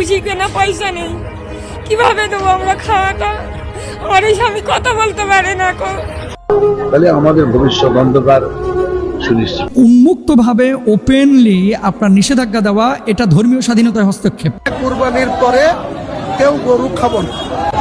ভুসি কেনা পয়সা নেই, কিভাবে দেবো আমরা খাওয়াটা? আমার এই স্বামী কথা বলতে পারে না। তাহলে আমাদের ভবিষ্যৎ অন্ধকার সুনিশ্চিত। উন্মুক্তভাবে ওপেনলি আপনার নিষেধাজ্ঞা দেওয়া এটা ধর্মীয় স্বাধীনতায় হস্তক্ষেপ। কুরবানির পরে কেউ গরু খাবো না,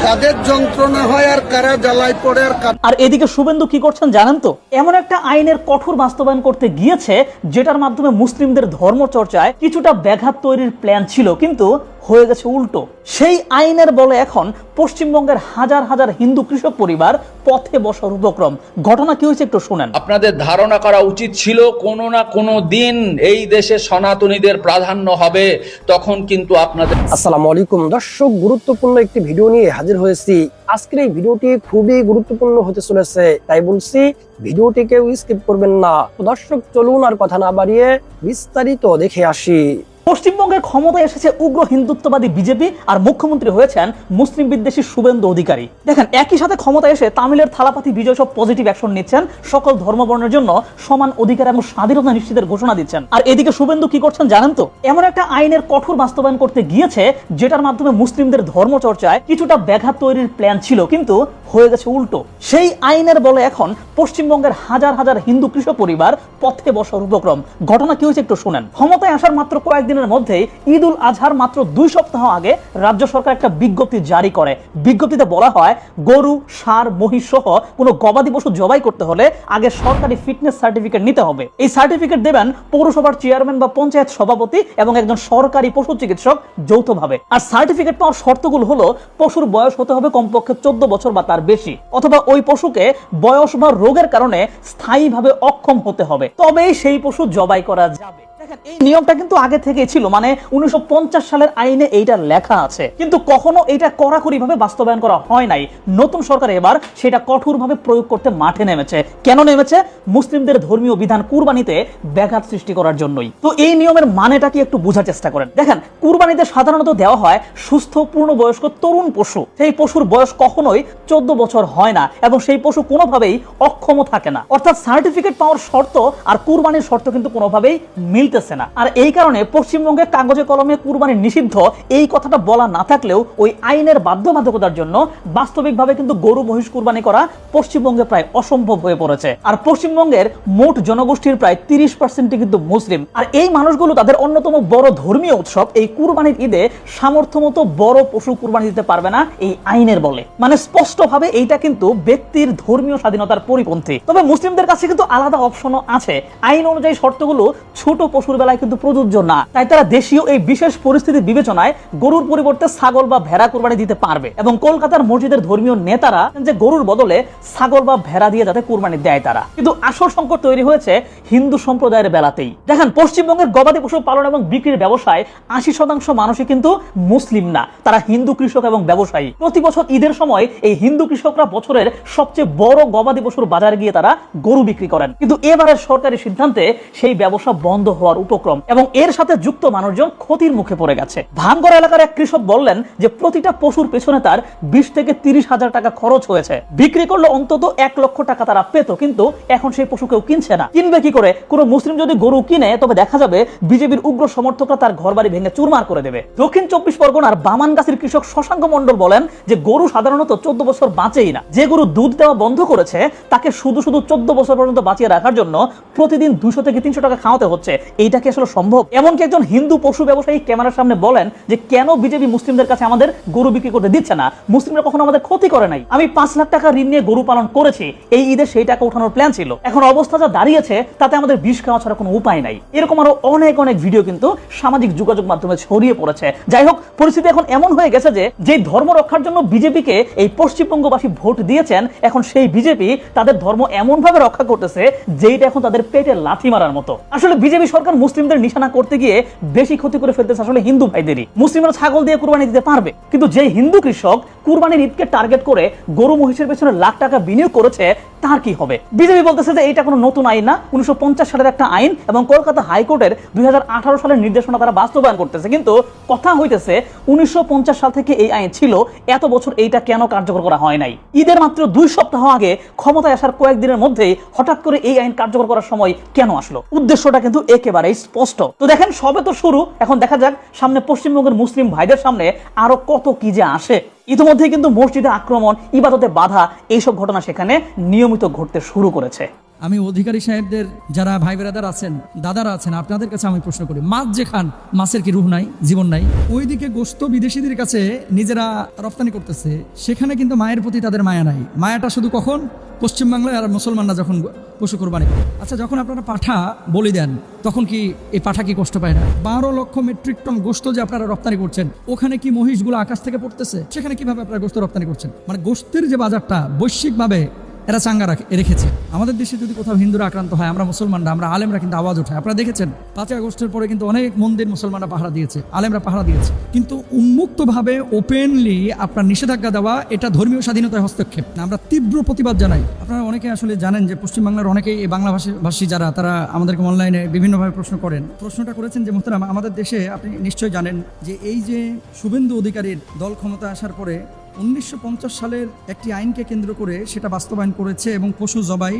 কাদের যন্ত্রণা হয় আর কারা জ্বালায় পড়ে আর এদিকে শুভেন্দু কি করছেন জানেন তো? এমন একটা আইনের কঠোর বাস্তবায়ন করতে গিয়েছে যেটার মাধ্যমে মুসলিমদের ধর্মচর্চায় কিছুটা ব্যাঘাত তৈরির প্ল্যান ছিল, কিন্তু হয়ে গেছে উল্টো। সেই আইনের বলে এখন পশ্চিমবঙ্গের হাজার হাজার হিন্দু কৃষক পরিবার পথে বসার উপক্রম। ঘটনা কি হয়েছে একটু শুনেন। আপনাদের ধারণা করা উচিত ছিল কোনো না কোনো দিন এই দেশে সনাতনীদের প্রাধান্য হবে, তখন কিন্তু আপনাদের। আসসালামু আলাইকুম দর্শক, গুরুত্বপূর্ণ একটি ভিডিও নিয়ে হাজির হয়েছি। আজকের এই ভিডিওটি খুবই গুরুত্বপূর্ণ হতে চলেছে, তাই বলছি ভিডিওটিকে স্কিপ করবেন না। তো দর্শক চলুন আর কথা না বাড়িয়ে বিস্তারিত দেখে আসি। পশ্চিমবঙ্গের ক্ষমতায় এসেছে উগ্র হিন্দুত্ববাদী বিজেপি আর মুখ্যমন্ত্রী হয়েছেন মুসলিম বিদ্বেষী শুভেন্দু অধিকারী। দেখেন, একই সাথে ক্ষমতায় এসে তামিলের থালাপাতি বিজয় সব পজিটিভ অ্যাকশন নিচ্ছেন, সকল ধর্মবর্ণের জন্য সমান অধিকার এবং স্বাধীনতা নিশ্চিতের ঘোষণা দিচ্ছেন। আর এদিকে শুভেন্দু কি করছেন জানেন তো? এমন একটা আইনের কঠোর বাস্তবায়ন করতে গিয়েছে যেটার মাধ্যমে মুসলিমদের ধর্মচর্চায় কিছুটা ব্যাঘাত তৈরির প্ল্যান ছিল, কিন্তু হয়ে গেছে উল্টো। সেই আইনের বলে এখন পশ্চিমবঙ্গের হাজার হাজার হিন্দু কৃষক পরিবার পথে বসার উপক্রম। ঘটনা কি হয়েছে একটু শুনেন। ক্ষমতায় আসার মাত্র কয়েকদিনের মধ্যেই ঈদ উল আজহার মাত্র 2 সপ্তাহ আগে রাজ্য সরকার একটা বিজ্ঞপ্তি জারি করে। বিজ্ঞপ্তিতে বলা হয়, গরু, ষাঁড়, মহিষ সহ কোনো গবাদি পশু জবাই করতে হলে আগে সরকারি ফিটনেস সার্টিফিকেট নিতে হবে। এই সার্টিফিকেট দেবেন পৌরসভার চেয়ারম্যান বা পঞ্চায়েত সভাপতি এবং একজন সরকারি পশু চিকিৎসক যৌথভাবে। আর সার্টিফিকেট পাওয়ার শর্তগুলো হলো, পশুর বয়স হতে হবে কমপক্ষে 14 বছর বা তার বেশি, অথবা ওই পশুকে বয়স বা রোগের কারণে স্থায়ীভাবে অক্ষম হতে হবে, তবেই সেই পশু জবাই করা যাবে। এই নিয়মটা কিন্তু আগে থেকেই ছিল, মানে 1950 সালের আইনে এইটা লেখা আছে, কিন্তু কখনো এটা কড়াকড়ি ভাবে বাস্তবায়ন করা হয় নাই। নতুন সরকার এবার সেটা কঠোরভাবে প্রয়োগ করতে মাঠে নেমেছে। কেন নেমেছে? মুসলিমদের ধর্মীয় বিধান কুরবানিতে ব্যাঘাত সৃষ্টি করার জন্যই। তো এই নিয়মের মানেটা কি একটু বোঝার চেষ্টা করেন। দেখেন, কুরবানিতে সাধারণত দেওয়া হয় সুস্থ পূর্ণবয়স্ক তরুণ পশু। সেই পশুর বয়স কখনোই 14 বছর হয় না এবং সেই পশু কোনোভাবেই অক্ষম থাকে না। অর্থাৎ সার্টিফিকেট পাওয়ার শর্ত আর কুরবানির শর্ত কিন্তু কোনোভাবেই মিলতেছে না। আর এই কারণে পশ্চিমবঙ্গে কাগজে কলমে কুরবানি নিষিদ্ধ এই কথাটা বলা না থাকলেও ওই আইনের বাধ্যবাধকতার জন্য বাস্তবিকভাবে কিন্তু গরু মহিষ কুরবানি করা পশ্চিমবঙ্গে প্রায় অসম্ভব হয়ে পড়েছে। আর পশ্চিমবঙ্গের মোট জনগোষ্ঠীর প্রায় 30% কিন্তু মুসলিম। আর এই মানুষগুলো তাদের অন্যতম বড় ধর্মীয় উৎসব এই কুরবানির ঈদে সামর্থ্য মতো বড় পশু কুরবানি দিতে পারবে না এই আইনের বলে। মানে স্পষ্টভাবে এইটা কিন্তু ব্যক্তির ধর্মীয় স্বাধীনতার পরিপন্থী। তবে মুসলিমদের কাছে কিন্তু আলাদা অপশনও আছে। আইন অনুযায়ী শর্তগুলো ছোট পশুর বেলায় কিন্তু প্রযোজ্য না, তাই তারা দেশীয় এই বিশেষ পরিস্থিতি বিবেচনায় গরুর পরিবর্তে ছাগল বা ভেড়া কুরবানি দিতে পারবে। এবং কলকাতার মসজিদের ধর্মীয় নেতারা যে গরুর বদলে ছাগল বা ভেড়া দিয়ে যাতে কুরবানি দেয় তারা। কিন্তু আসল সংকট তৈরি হয়েছে হিন্দু সম্প্রদায়ের বেলাতেই। দেখেন, পশ্চিমবঙ্গের গবাদি পশু পালন এবং বিক্রির ব্যবসায় 80% মানুষই কিন্তু মুসলিম না, তারা হিন্দু কৃষক এবং ব্যবসায়ী। প্রতি বছর ঈদের সময় এই হিন্দু কৃষকরা বছরের সবচেয়ে বড় গবাদি পশুর বাজারে গিয়ে তারা গরু বিক্রি করেন। কিন্তু এবারের সরকারি সিদ্ধান্তে সেই ব্যবসা বন্ধ হওয়ার উপক্রম এবং এর সাথে যুক্ত মানুষজন ক্ষতির মুখে পড়ে গেছে। ভাঙ্গর এলাকার এক কৃষক বললেন যে প্রতিটা পশুর পেছনে তার 20 থেকে 30 হাজার টাকা খরচ হয়েছে। বিক্রি করলে অন্তত 1 লক্ষ টাকা তারা পেত, কিন্তু এখন সেই পশু কেউ কিনছে না। কিনবে কি করে? কোনো মুসলিম যদি গরু কিনে তবে দেখা যাবে বিজেপির উগ্র সমর্থকরা তার ঘরবাড়ি ভেঙে চুরমার করে দেবে। দক্ষিণ 24 পরগনার বামানগাছির কৃষক শশাঙ্ক মণ্ডল বলেন যে গরু সাধারণত 14 বছর বাঁচেই না। যে গরু দুধ দেওয়া বন্ধ করেছে তাকে শুধু 14 বছর পর্যন্ত বাঁচিয়ে রাখার জন্য প্রতিদিন 200 থেকে 300 টাকা খাওয়াতে হচ্ছে। এইটা কি আসলে সম্ভব? এমনকি একজন হিন্দু পশু ব্যবসায়ী ক্যামেরার সামনে বলেন যে কেন বিজেপি মুসলিমদের কাছে আমাদের গরু বিক্রি করতে দিচ্ছে না? মুসলিমরা কখনো আমাদের ক্ষতি করে নাই। আমি 5 লাখ টাকা ঋণ নিয়ে গরু পালন করেছি, এই ঈদে সেই টাকা উঠানোর প্ল্যান ছিল। এখন অবস্থা যা দাঁড়িয়েছে তাতে আমাদের বিষ খাওয়া ছাড়া কোনো উপায় নাই। এরকম আরো অনেক অনেক ভিডিও কিন্তু সামাজিক যোগাযোগ মাধ্যমে ছড়িয়ে পড়েছে। যাই হোক, পরিস্থিতি এখন এমন হয়ে গেছে যে ধর্ম রক্ষার জন্য বিজেপিকে এই পশ্চিমবঙ্গবাসী ভোট দিয়েছেন, এখন সেই বিজেপি তাদের ধর্ম এমন ভাবে রক্ষা করতেছে যেটা এখন তাদের পেটে লাথি মারার মতো। আসলে বিজেপি সরকার মুসলিমদের নিশানা করতে গিয়ে বেশি ক্ষতি করে ফেলতেছে আসলে হিন্দু ভাইদেরই। মুসলিমরা ছাগল দিয়ে কুরবানি দিতে পারবে, কিন্তু যে হিন্দু কৃষক কুরবানির ঈদকে টার্গেট করে গরু মহিষের পেছনে লাখ টাকা বিনিয়োগ করেছে, তার কি হবে? বিজেপি বলতেছে যে এটা কোনো নতুন আইন না, 1950 সালের একটা আইন এবং কলকাতা হাইকোর্টের 2018 সালের নির্দেশনা তারা বাস্তবায়ন করতেছে। কিন্তু কথা হইতেছে 1950 সাল থেকে এই আইন ছিল, এত বছর এইটা কেন কার্যকর করা হয় নাই? ঈদের মাত্র 2 সপ্তাহ আগে ক্ষমতায় আসার কয়েকদিনের মধ্যেই হঠাৎ করে এই আইন কার্যকর করার সময় কেন আসলো? উদ্দেশ্যটা কিন্তু একেবারেই স্পষ্ট। তো দেখেন, সবে তো শুরু, এখন দেখা যাক সামনে পশ্চিমবঙ্গের মুসলিম ভাইদের সামনে আরো কত কি যে আসে। ইতিমধ্যে কিন্তু মসজিদে আক্রমণ, ইবাদতে বাধা, এইসব ঘটনা সেখানে নিয়মিত ঘটতে শুরু করেছে। আমি অধিকারী সাহেবদের যারা ভাই বেরাদার আছেন, দাদারা আছেন, আপনাদের কাছে আমি প্রশ্ন করি, মাছ যে খান, মাছের কি রুহ নাই, জীবন নাই? ওইদিকে গোশত বিদেশিদের কাছে নিজেরা রপ্তানি করতেছে, সেখানে কিন্তু মায়ের প্রতি তাদের মায়া নাই। মায়াটা শুধু কখন? পশ্চিমবাংলায় আর মুসলমানরা যখন পশু কোরবানি করে। আচ্ছা, যখন আপনারা পাঠা বলি দেন, তখন কি এই পাঠা কি কষ্ট পায় না? 12 লক্ষ মেট্রিক টন গোশত যে আপনারা রপ্তানি করছেন, ওখানে কি মহিষগুলো আকাশ থেকে পড়তেছে? সেখানে কিভাবে আপনারা গোশত রপ্তানি করছেন? মানে গোশতের যে বাজারটা বৈশ্বিকভাবে এরা চাঙ্গা রেখেছে। আমাদের দেশে যদি কোথাও হিন্দুরা আক্রান্ত হয়, আমরা মুসলমানরা, আমরা আলেমরা কিন্তু আওয়াজ উঠাই। আপনারা দেখেছেন 5 আগস্টের পরে কিন্তু অনেক মন্দির মুসলমানরা পাহারা দিয়েছে, আলেমরা পাহারা দিয়েছে। কিন্তু উন্মুক্তভাবে ওপেনলি আপনার নিষেধাজ্ঞা দেওয়া, এটা ধর্মীয় স্বাধীনতায় হস্তক্ষেপ। আমরা তীব্র প্রতিবাদ জানাই। আপনারা অনেকে আসলে জানেন যে পশ্চিমবাংলার অনেকেই এই বাংলা ভাষী যারা, তারা আমাদেরকে অনলাইনে বিভিন্নভাবে প্রশ্ন করেন। প্রশ্নটা করেছেন যে মোহতারাম, আমাদের দেশে আপনি নিশ্চয়ই জানেন যে এই যে শুভেন্দু অধিকারীর দল ক্ষমতা আসার পরে 1950 সালের একটি আইনকে কেন্দ্র করে সেটা বাস্তবায়ন করেছে এবং পশু জবাই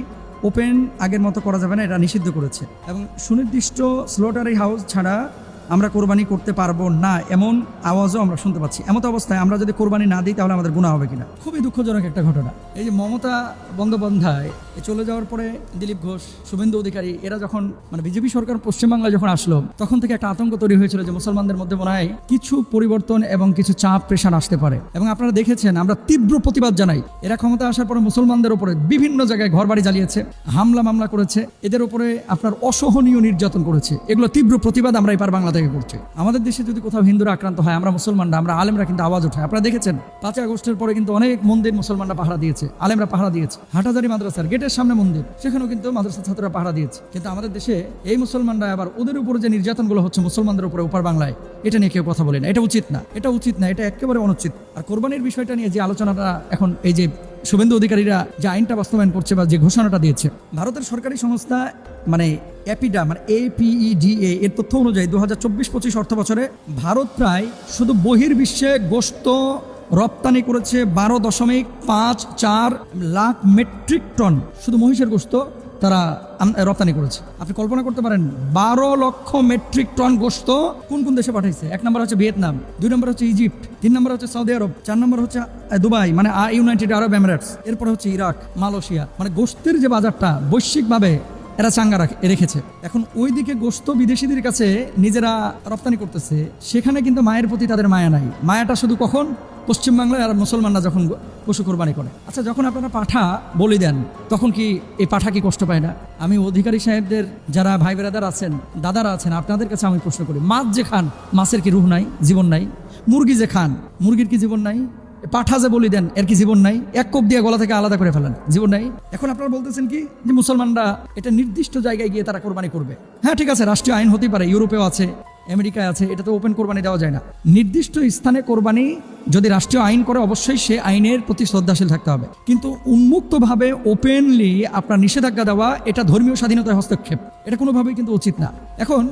ওপেন আগের মতো করা যাবে না, এটা নিষিদ্ধ করেছে। এবং সুনির্দিষ্ট স্লটারি হাউস ছাড়া আমরা কোরবানি করতে পারবো না, এমন আওয়াজও আমরা শুনতে পাচ্ছি। এমত অবস্থায় আমরা যদি কোরবানি না দিই তাহলে আমাদের গুনাহ হবে কিনা? খুবই দুঃখজনক একটা ঘটনা। এই যে মমতা বন্দ্যোপাধ্যায় চলে যাওয়ার পরে দিলীপ ঘোষ, শুভেন্দু অধিকারী, এরা যখন মানে বিজেপি সরকার পশ্চিমবাংলায় যখন আসলো, তখন থেকে একটা আতঙ্ক তৈরি হয়েছিল যে মুসলমানদের মধ্যে মনে হয় কিছু পরিবর্তন এবং কিছু চাপ প্রেশার আসতে পারে। এবং আপনারা দেখেছেন, আমরা তীব্র প্রতিবাদ জানাই। এরা ক্ষমতা আসার পরে মুসলমানদের উপরে বিভিন্ন জায়গায় ঘরবাড়ি জ্বালিয়েছে, হামলা মামলা করেছে, এদের উপরে আপনার অসহনীয় নির্যাতন করেছে। এগুলো তীব্র প্রতিবাদ আমরা এবার বাংলা থেকে করছি। আমাদের দেশে যদি কোথাও হিন্দুরা আক্রান্ত হয়, আমরা মুসলমানরা, আমরা আলেমরা কিন্তু আওয়াজ উঠাই। আপনারা দেখেছেন 5 আগস্টের পরে কিন্তু অনেক মন্দির মুসলমানরা পাহারা দিয়েছে, আলেমরা পাহারা দিয়েছে। হাটাজারি মাদ্রাসার গেটের সামনে মন্দির, সেখানেও কিন্তু মাদ্রাসা ছাত্ররা পাহারা দিয়েছে। কিন্তু আমাদের দেশে এই মুসলমানরা আবার ওদের উপরে যে নির্যাতনগুলো হচ্ছে মুসলমানদের উপরে ওপার বাংলায়, এটা নিয়ে কেউ কথা বলে না। এটা উচিত না, এটা উচিত না, এটা একেবারে অনুচিত। আর কোরবানির বিষয়টা নিয়ে যে আলোচনাটা এখন, এই যে শুভেন্দু অধিকারীরা যে আইনটা বাস্তবায়ন করছে বা যে ঘোষণাটা দিয়েছে, ভারতের সরকারি সংস্থা মানে অ্যাপিডা, মানে APEDA এর তথ্য অনুযায়ী 2024-25 অর্থ বছরে ভারত প্রায় শুধু বহির্বিশ্বে গোশত রপ্তানি করেছে 12.54 লাখ মেট্রিক টন, শুধু মহিষের গোশত তারা রপ্তানি করেছে। আপনি কল্পনা করতে পারেন 12 লক্ষ মেট্রিক টন গোশত কোন কোন দেশে পাঠাইছে? 1 নম্বর হচ্ছে ভিয়েতনাম, 2 নম্বর হচ্ছে ইজিপ্ট, 3 নম্বর হচ্ছে সৌদি আরব, 4 নম্বর হচ্ছে দুবাই মানে ইউনাইটেড আরব এমিরেটস, এরপর হচ্ছে ইরাক, মালয়েশিয়া। মানে গোশতের যে বাজারটা বৈশ্বিকভাবে এরা চাঙ্গা রেখেছে। এখন ওইদিকে গোশত বিদেশিদের কাছে নিজেরা রপ্তানি করতেছে, সেখানে কিন্তু মায়ের প্রতি তাদের মায়া নাই। মায়াটা শুধু কখন? পশ্চিমবাংলায় আর মুসলমানরা যখন পশু কোরবানি করে। আচ্ছা, যখন আপনারা পাঠা বলি দেন, তখন কি এই পাঠা কি কষ্ট পায় না? আমি অধিকারী সাহেবদের যারা ভাই বেরাদার আছেন, দাদারা আছেন, আপনাদের কাছে আমি প্রশ্ন করি, মাছ যে খান, মাছের কি রুহ নাই, জীবন নাই? মুরগি যে খান, মুরগির কি জীবন নাই? পাঠা যে বলি দেন, এর কি জীবন নাই? এক কোপ দিয়ে গলা থেকে আলাদা করে ফেলেন, জীবন নাই? এখন আপনারা বলতেছেন কি যে মুসলমানরা এটা নির্দিষ্ট জায়গায় গিয়ে তারা কোরবানি করবে। হ্যাঁ, ঠিক আছে, রাষ্ট্রীয় আইন হতেই পারে, ইউরোপেও আছে, আমেরিকায় আছে, এটা তো ওপেন কোরবানি দেওয়া যায় না। নির্দিষ্ট স্থানে কোরবানি যদি রাষ্ট্রীয় আইন করে, অবশ্যই সে আইনের প্রতি শ্রদ্ধাশীল থাকতে হবে। কিন্তু উন্মুক্তভাবে ওপেনলি আপনার নিষেধাজ্ঞা দেওয়া, এটা ধর্মীয় স্বাধীনতায় হস্তক্ষেপ। এটা কোনোভাবেই কিন্তু উচিত না। এখন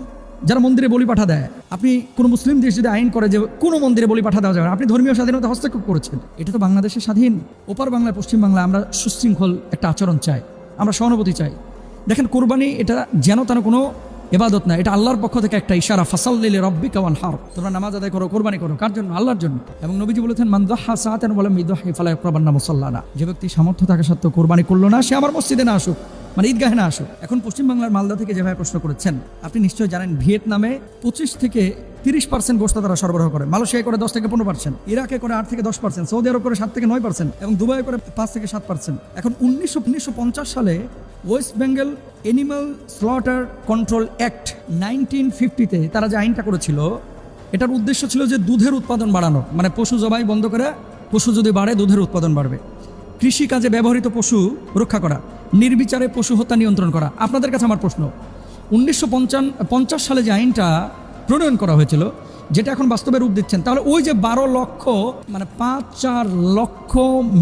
যারা মন্দিরে বলি পাঠা দেয়, আপনি কোনো মুসলিম দেশ যদি আইন করে যে কোনো মন্দিরে বলি পাঠা দেওয়া যাবে, আপনি ধর্মীয় স্বাধীনতা হস্তক্ষেপ করেছেন। এটা তো বাংলাদেশের স্বাধীন। ওপার বাংলায়, পশ্চিম বাংলায় আমরা সুশৃঙ্খল একটা আচরণ চাই, আমরা সহানুভূতি চাই। দেখেন, কোরবানি এটা যেন তেন কোনো ইবাদত না, এটা আল্লাহর পক্ষ থেকে একটা ইশারা। ফাসাল্লি লিরাব্বিকা ওয়ানহার, তোমরা নামাজ আদায় করো, কোরবানি করো। কার জন্য? আল্লাহর জন্য। এবং নবীজি বলেছেন, মান যাহা সাআতান ওয়া লাম ইযহি ফালা ইয়াকরাবান্না মুসাল্লানা, যে ব্যক্তি সামর্থ্য থাকা সত্ত্বেও কোরবানি করলো না, সে আমার মসজিদে না আসুক, মানে ঈদগাহে না আসুক। এখন পশ্চিমবাংলার মালদা থেকে যেভাবে প্রশ্ন করেছেন, আপনি নিশ্চয়ই জানেন ভিয়েতনামে 25 থেকে 30% গোশত তারা সরবরাহ করে, মালয়েশিয়ায় করে 10 থেকে 15%, ইরাকে করে 8 থেকে 10%, সৌদি আরব করে 7 থেকে 9% এবং দুবাই করে 5 থেকে 7%। এখন 1950 সালে West Bengal Animal Slaughter Control Act 1950-তে তারা যে আইনটা করেছিল, এটার উদ্দেশ্য ছিল যে দুধের উৎপাদন বাড়ানো, মানে পশু জবাই বন্ধ করে, পশু যদি বাড়ে দুধের উৎপাদন বাড়বে, কৃষিকাজে ব্যবহৃত পশু রক্ষা করা, নির্বিচারে পশু হত্যা নিয়ন্ত্রণ করা। আপনাদের কাছে আমার প্রশ্ন, 1950 সালে যে আইনটা প্রণয়ন করা হয়েছিল, যেটা এখন বাস্তবে রূপ দিচ্ছেন, তাহলে ওই যে 12 লক্ষ মানে 5-4 লক্ষ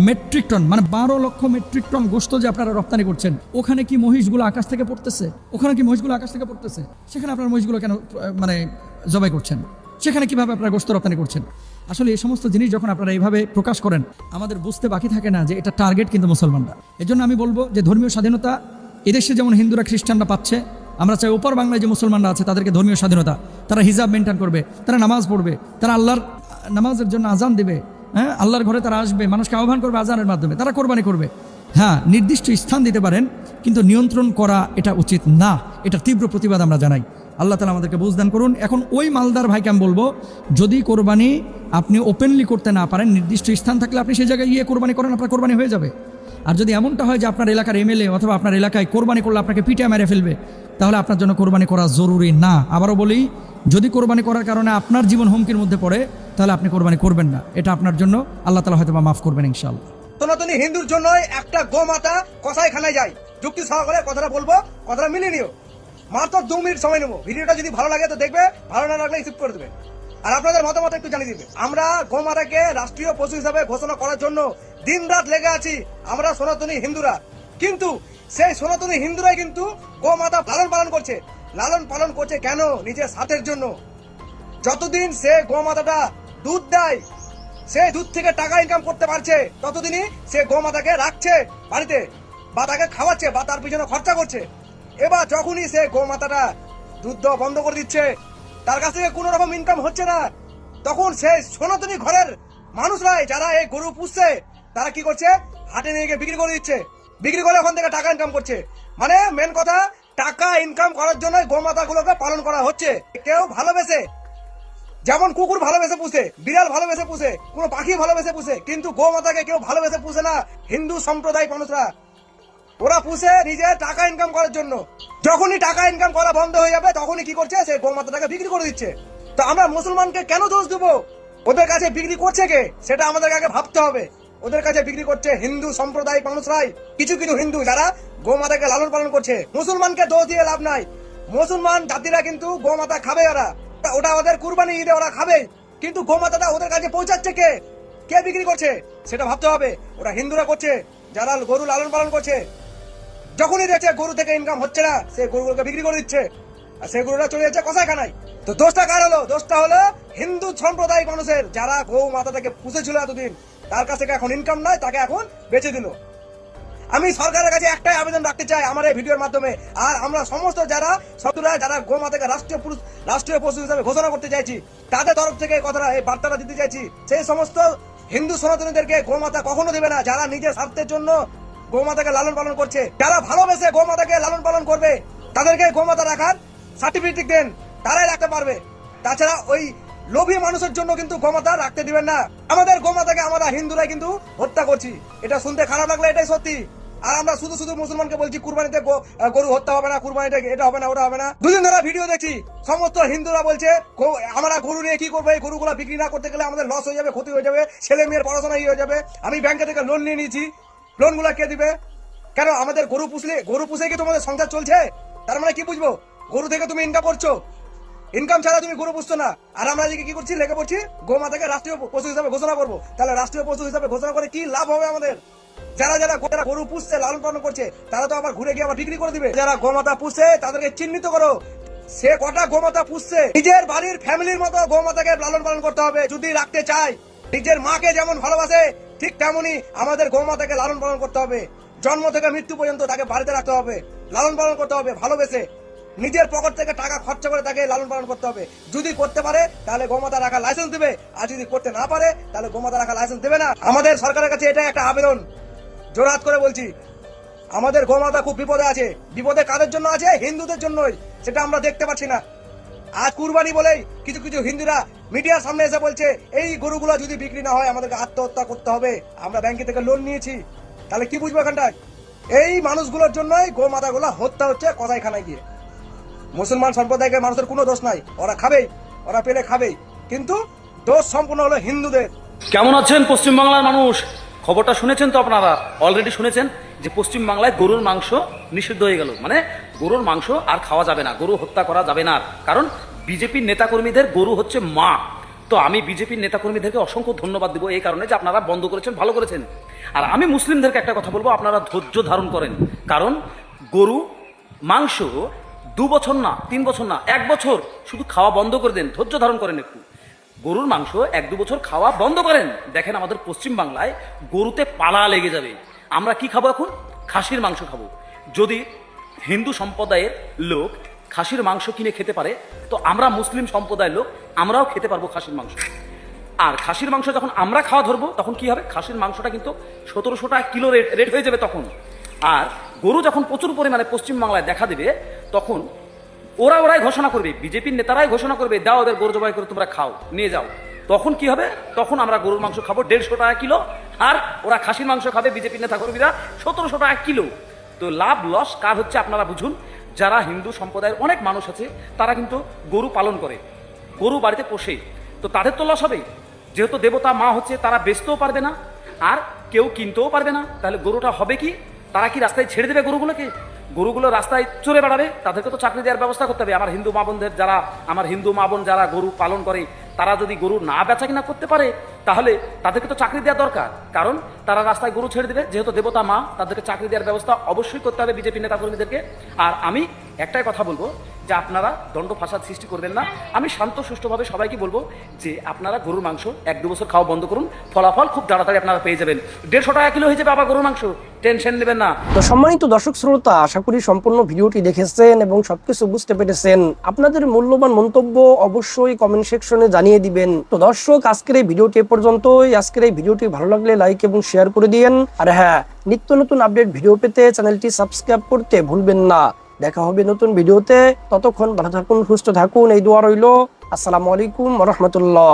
মেট্রিক টন মানে 12 লক্ষ মেট্রিক টন গোশত যে আপনারা রপ্তানি করছেন, ওখানে কি মহিষগুলো আকাশ থেকে পড়তেছে? সেখানে আপনারা মহিষগুলো কেন মানে জবাই করছেন? সেখানে কিভাবে আপনারা গোশত রপ্তানি করছেন? আসলে এই সমস্ত জিনিস যখন আপনারা এইভাবে প্রকাশ করেন, আমাদের বুঝতে বাকি থাকে না যে এটা টার্গেট কিন্তু মুসলমানরা। এজন্য আমি বলবো যে ধর্মীয় স্বাধীনতা এদেশে যেমন হিন্দুরা খ্রিস্টানরা পাচ্ছে, আমরা চাই ওপর বাংলায় যে মুসলমানরা আছে তাদেরকে ধর্মীয় স্বাধীনতা, তারা হিজাব মেনটেন করবে, তারা নামাজ পড়বে, তারা আল্লাহর নামাজের জন্য আজান দেবে, হ্যাঁ, আল্লাহর ঘরে তারা আসবে, মানুষকে আহ্বান করবে আজানের মাধ্যমে, তারা কোরবানি করবে। হ্যাঁ, নির্দিষ্ট স্থান দিতে পারেন, কিন্তু নিয়ন্ত্রণ করা এটা উচিত না। এটা তীব্র প্রতিবাদ আমরা জানাই। আল্লাহ তাআলা আমাদেরকে বুঝদান করুন। এখন ওই মালদার ভাইকে আমি বলবো, যদি কোরবানি আপনি ওপেনলি করতে না পারেন, নির্দিষ্ট স্থান থাকলে আপনি সেই জায়গায় গিয়ে কোরবানি করেন, আপনার কোরবানি হয়ে যাবে। আর যদি এমনটা হয় যে আপনার এলাকার এমএলএ অথবা আপনার এলাকায় কোরবানি করলে আপনাকে পিঠে মেরে ফেলবে, তাহলে আপনার জন্য কোরবানি করা জরুরি না। আবারও বলি, যদি কোরবানি করার কারণে আপনার জীবন হুমকির মধ্যে পড়ে, তাহলে আপনি কোরবানি করবেন না। এটা আপনার জন্য আল্লাহ তাআলা হয়তো মাফ করবেন ইনশাআল্লাহ। সনাতনী হিন্দুর জন্যই একটা গোমাতা কসাইখানায় যায়, যুক্তি সহকারে কথাটা বলবো, কথাটা মিলিয়ে নিও। মাত্র 2 মিনিট সময় নেবো। ভিডিওটা যদি ভালো লাগে তো দেখবে, ভালো না লাগলে স্কিপ করে দেবে। আর আপনাদের মতামত একটু জানিয়ে দিবে। আমরা গোমাতাকে রাষ্ট্রীয় পশু হিসাবে ঘোষণা করার জন্য দিন রাত লেগে আছি আমরা সনাতনী হিন্দুরা, কিন্তু সেই সনাতনী হিন্দুরাই কিন্তু গোমাতা লালন পালন করছে কেন? নিজের স্বার্থের জন্য। যতদিন সে গোমাতাটা দুধ দেয়, সেই দুধ থেকে টাকা ইনকাম করতে পারছে, ততদিনই সে গোমাতাকে রাখছে বাড়িতে, বা তাকে খাওয়াচ্ছে, বা তার পিছনে খরচা করছে। এবার যখনই সে গোমাতাটা দুধ দেওয়া বন্ধ করে দিচ্ছে, তার কাছ থেকে কোনো রকম ইনকাম হচ্ছে না, তখন সেই সনাতনী ঘরের মানুষরাই যারা এই গরু পুষছে, তারা কি করছে? হাটে নিয়ে গিয়ে বিক্রি করে দিচ্ছে। বিক্রি করে ওখান থেকে টাকা ইনকাম করছে। মানে মেন কথা, টাকা ইনকাম করার জন্য গোমাতা গুলোকে পালন করা হচ্ছে। কেউ ভালোবেসে, যেমন কুকুর ভালোবেসে পুষে, বিড়াল ভালোবেসে পুষে, কোনো পাখি ভালোবেসে পুষে, কিন্তু গোমাতাকে কেউ ভালোবেসে পুষে না। হিন্দু সম্প্রদায় মানুষরা ওরা পুষে নিজের টাকা ইনকাম করার জন্য। যখনই টাকা ইনকাম করা বন্ধ হয়ে যাবে, তখনই কি করছে? সে গোমাতাটাকে বিক্রি করে দিচ্ছে। তো আমরা মুসলমানকে কেন দোষ দেবো? ওদের কাছে বিক্রি করছে কে, সেটা আমাদের আগে ভাবতে হবে। ওদের কাছে বিক্রি করছে হিন্দু সম্প্রদায় মানুষরাই, কিছু কিছু হিন্দু যারা গোমাতাকে লালন পালন করছে। মুসলমানকে দোষ দিয়ে লাভ নাই। মুসলমান জাতিরা কিন্তু গোমাতা খাবে, ওটা ওদের কুরবানি ঈদে ওরা খাবে, কিন্তু গোমাতাটা ওদের কাছে পৌঁছাচ্ছে কে? কে বিক্রি করছে সেটা ভাবতে হবে। ওরা হিন্দুরা করছে, যারা গরু লালন পালন করছে। যখনই দেখছে গরু থেকে ইনকাম হচ্ছে না, সে গরুগুলোকে বিক্রি করে দিচ্ছে, আর সেই গরুরা চলে যাচ্ছে কসাইখানায়। তো দোষটা কার হলো? দোষটা হলো হিন্দু সম্প্রদায় মানুষের, যারা গৌ মাতাটাকে পুষেছিল এতদিন, তার কাছ থেকে এখন ইনকাম নাই, তাকে এখন বেচে দিল। আমি সরকারের কাছে একটাই আবেদন রাখতে চাই আমার এই ভিডিওর মাধ্যমে, আর আমরা সমস্ত যারা শত্রুরা যারা গোমাতাকে রাষ্ট্রীয় পশু হিসাবে ঘোষণা করতে চাইছি, তাদের তরফ থেকে কথাটা এই বার্তাটা দিতে চাইছি। সেই সমস্ত হিন্দু সনাতনীদেরকে গোমাতা কখনো দেবে না, যারা নিজের স্বার্থের জন্য গোমাতাকে লালন পালন করছে। যারা ভালোবেসে গোমাতাকে লালন পালন করবে, তাদেরকে গোমাতা রাখার সার্টিফিকেট দেন, তারাই রাখতে পারবে। তাছাড়া ওই লোভী মানুষের জন্য কিন্তু গোমাতা রাখতে দিবেন না। আমাদের গোমাতাকে আমরা হিন্দুরাই কিন্তু হত্যা করছি। এটা শুনতে খারাপ লাগলে এটাই সত্যি। আর আমরা শুধু শুধু মুসলমানকে বলছি কুরবানিতে গরু হত্যা হবে না, কুরবানিতে এটা হবে না, ওটা হবে না। দুদিন ধরে ভিডিও দেখছি, সমস্ত হিন্দুরা বলছে আমরা গরু নিয়ে কি করবো, এই গরুগুলা বিক্রি না করতে গেলে আমাদের লস হয়ে যাবে, ক্ষতি হয়ে যাবে, ছেলে মেয়ের পড়াশোনা হয়ে যাবে। আমি ব্যাংকে থেকে লোন নিয়ে নিয়েছি, লোন গুলা কে দিবে? কেন আমাদের গরু পুষলে কি তোমাদের সংসার চলছে? তার মানে কি বুঝবো? গরু থেকে তুমি ইনকাম করছো, ইনকাম ছাড়া তুমি গরু পুষছো না। আর আমরা এদিকে কি করছি? লেগে পড়ছি গোমাতাকে রাষ্ট্রীয় পশু হিসাবে ঘোষণা করবো। তাহলে রাষ্ট্রীয় পশু হিসাবে ঘোষণা করে কি লাভ হবে আমাদের? যারা যারা গরু পুষছে, লালন পালন করছে, তারা তো আবার ঘুরে গিয়ে আবার বিক্রি করে দিবে। যারা গোমাতা পুষছে তাদেরকে চিহ্নিত করো, সে কটা গোমাতা পুষছে। নিজের বাড়ির ফ্যামিলির মতো গোমাতাকে লালন পালন করতে হবে যদি রাখতে চাই। নিজের মাকে যেমন ভালোবাসে, ঠিক তেমনি আমাদের গোমাতাকে লালন পালন করতে হবে। জন্ম থেকে মৃত্যু পর্যন্ত তাকে বাড়িতে রাখতে হবে, লালন পালন করতে হবে ভালোবেসে। নিজের পকেট থেকে টাকা খরচা করে তাকে লালন পালন করতে হবে। যদি করতে পারে তাহলে গোমাতা রাখার লাইসেন্স দেবে, আর যদি করতে না পারে তাহলে গোমাতা রাখার লাইসেন্স দেবে না। আমাদের সরকারের কাছে এটা একটা আবেদন, জোরহাত করে বলছি, আমাদের গোমাতা খুব বিপদে আছে। বিপদে কাদের জন্য আছে? হিন্দুদের জন্যই। সেটা আমরা দেখতে পাচ্ছি না। আজ কুরবানি বলেই কিছু কিছু হিন্দুরা মিডিয়ার সামনে এসে বলছে এই গরুগুলো যদি বিক্রি না হয় আমাদেরকে আত্মহত্যা করতে হবে, আমরা ব্যাংকে থেকে লোন নিয়েছি। তাহলে কি বুঝবো এখানটায়? এই মানুষগুলোর জন্যই গোমাতাগুলো হত্যা হচ্ছে কসাইখানায় গিয়ে। মুসলমান সম্প্রদায়ের মানুষের কোনো দোষ নাই, ওরা খাবেই, ওরা পেলে খাবেই, কিন্তু দোষ সম্পূর্ণ হলো হিন্দুদের। কেমন আছেন পশ্চিমবাংলার মানুষ? খবরটা শুনেছেন তো আপনারা, অলরেডি শুনেছেন যে পশ্চিমবাংলায় গরুর মাংস নিষিদ্ধ হয়ে গেল। মানে গরুর মাংস আর খাওয়া যাবে না, গরু হত্যা করা যাবে না। কারণ বিজেপির নেতাকর্মীদের গরু হচ্ছে মা। তো আমি বিজেপির নেতাকর্মীদেরকে অসংখ্য ধন্যবাদ দেবো এই কারণে যে আপনারা বন্ধ করেছেন, ভালো করেছেন। আর আমি মুসলিমদেরকে একটা কথা বলবো, আপনারা ধৈর্য ধারণ করেন, কারণ গরু মাংস 2 বছর না, 3 বছর না, 1 বছর শুধু খাওয়া বন্ধ করে দেন, ধৈর্য ধারণ করেন একটু। গরুর মাংস 1-2 বছর খাওয়া বন্ধ করেন, দেখেন আমাদের পশ্চিম বাংলায় গরুতে পালা লেগে যাবে। আমরা কি খাবো এখন? খাসির মাংস খাবো। যদি হিন্দু সম্প্রদায়ের লোক খাসির মাংস কিনে খেতে পারে, তো আমরা মুসলিম সম্প্রদায়ের লোক আমরাও খেতে পারবো খাসির মাংস। আর খাসির মাংস যখন আমরা খাওয়া ধরবো, তখন কি হবে? খাসির মাংসটা কিন্তু 1700 টাকা কিলো রেট হয়ে যাবে তখন। আর গরু যখন প্রচুর পরিমাণে পশ্চিমবাংলায় দেখা দেবে, তখন ওরাই ঘোষণা করবে, বিজেপির নেতারাই ঘোষণা করবে, দাও ওদের গরু জবাই করে তোমরা খাও, নিয়ে যাও। তখন কি হবে? তখন আমরা গরুর মাংস খাবো 150 টাকা কিলো, আর ওরা খাসির মাংস খাবে বিজেপির নেতা কর্মীরা 1700 টাকা কিলো। তো লাভ লস কার হচ্ছে আপনারা বুঝুন। যারা হিন্দু সম্প্রদায়ের অনেক মানুষ আছে, তারা কিন্তু গরু পালন করে, গরু বাড়িতে পোষে, তো তাদের তো লস হবে। যেহেতু দেবতা মা হচ্ছে, তারা বেচতেও পারবে না আর কেউ কিনতেও পারবে না, তাহলে গরুটা হবে কি? তারা কি রাস্তায় ছেড়ে দেবে গরুগুলোকে? গরুগুলো রাস্তায় চড়ে বেড়াবে, তাদেরকে তো চাকরি দেওয়ার ব্যবস্থা করতে হবে। আমার হিন্দু মা বোন যারা গরু পালন করে, তারা যদি গরু না বেচা কিনা করতে পারে, তাহলে তাদেরকে তো চাকরি দেওয়া দরকার, কারণ তারা রাস্তায় গরু ছেড়ে দেবে। যেহেতু দেবতা মা, তাদেরকে চাকরি দেওয়ার ব্যবস্থা অবশ্যই করতে হবে বিজেপি নেতাকর্মীদেরকে। আর আমি একটাই কথা বলবো যে আপনারা দণ্ড ফাসাদ সৃষ্টি করবেন না। আমি শান্ত সুষ্ঠুভাবে সবাইকে বলবো যে আপনারা গরুর মাংস 1-2 বছর খাওয়া বন্ধ করুন, ফলাফল খুব তাড়াতাড়ি আপনারা পেয়ে যাবেন। 150 টাকা কিলো হয়ে যাবে আবার গরুর মাংস, টেনশন নেবেন না। তো সম্মানিত দর্শক শ্রোতা, আশা করি সম্পূর্ণ ভিডিওটি দেখেছেন এবং সবকিছু বুঝতে পেরেছেন। আপনাদের মূল্যবান মন্তব্য অবশ্যই কমেন্ট সেকশনে জানিয়ে দিবেন। তো দর্শক, আজকের এই ভিডিওটি এ পর্যন্তই। আজকের এই ভিডিওটি ভালো লাগলে লাইক এবং শেয়ার করে দিয়েন। আর হ্যাঁ, নিত্য নতুন আপডেট ভিডিও পেতে চ্যানেলটি সাবস্ক্রাইব করতে ভুলবেন না। দেখা হবে নতুন ভিডিওতে, ততক্ষণ ভালো থাকুন, সুস্থ থাকুন, এই দোয়া রইল। আসসালামু আলাইকুম ওয়া রাহমাতুল্লাহ।